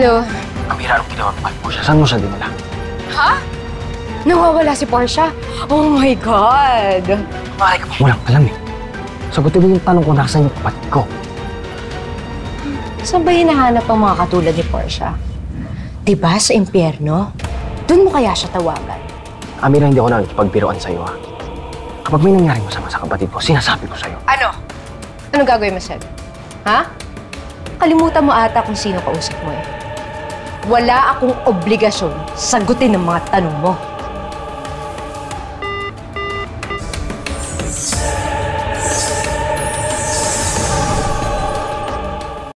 Hello? Amira, anong ginawa mo kay Portia? Saan mo siya dinala? Ha? Nawawala si Portia? Oh my God! Bakit ka pa walang alam eh. Sagutin mo yung tanong ko, nasaan yung kapatid ko? Saan ba hinahanap ang mga katulad ni Portia? Diba sa impyerno? Doon mo kaya siya tawagan? Amira, hindi ako nakikipagbiroan sa'yo ha. Kapag may nangyaring masama sa kapatid ko, sinasabi ko sa'yo. Ano? Anong gagawin mo, Seb? Ha? Kalimutan mo ata kung sino kausap mo eh. Wala akong obligasyon sagutin ang mga tanong mo.